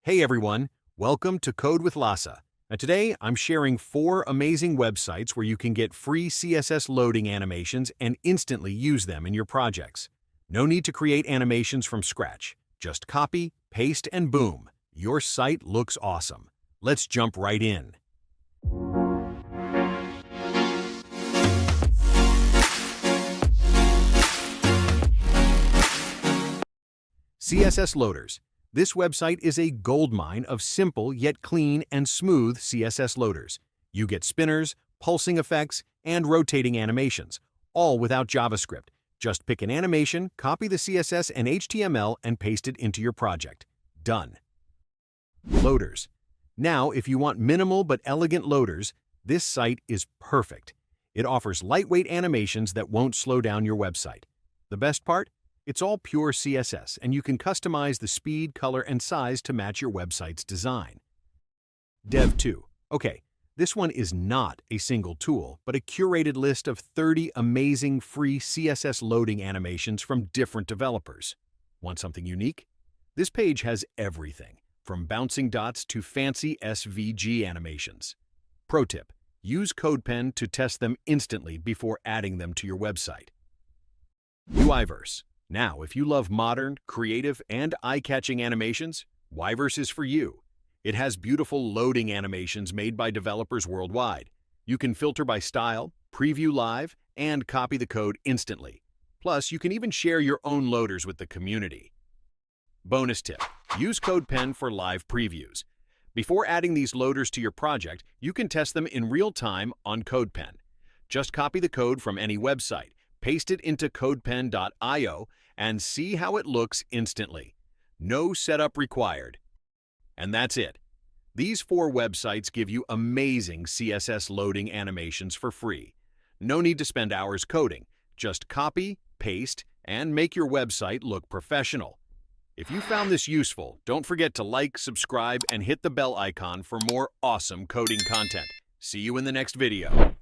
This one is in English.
Hey everyone, welcome to Code with Lasa. Now today I'm sharing 4 amazing websites where you can get free CSS loading animations and instantly use them in your projects. No need to create animations from scratch. Just copy, paste, and boom, your site looks awesome. Let's jump right in. CSS Loaders. This website is a goldmine of simple yet clean and smooth CSS loaders. You get spinners, pulsing effects, and rotating animations, all without JavaScript. Just pick an animation, copy the CSS and HTML, and paste it into your project. Done. Loaders. Now, if you want minimal but elegant loaders, this site is perfect. It offers lightweight animations that won't slow down your website. The best part? It's all pure CSS, and you can customize the speed, color, and size to match your website's design. Dev2. Okay, this one is not a single tool, but a curated list of 30 amazing free CSS loading animations from different developers. Want something unique? This page has everything, from bouncing dots to fancy SVG animations. Pro tip: use Codepen to test them instantly before adding them to your website. Uiverse. Now, if you love modern, creative, and eye-catching animations, Uiverse is for you. It has beautiful loading animations made by developers worldwide. You can filter by style, preview live, and copy the code instantly. Plus, you can even share your own loaders with the community. Bonus tip: use Codepen for live previews. Before adding these loaders to your project, you can test them in real time on Codepen. Just copy the code from any website, paste it into codepen.io, and see how it looks instantly. No setup required. And that's it. These 4 websites give you amazing CSS loading animations for free. No need to spend hours coding. Just copy, paste, and make your website look professional. If you found this useful, don't forget to like, subscribe, and hit the bell icon for more awesome coding content. See you in the next video.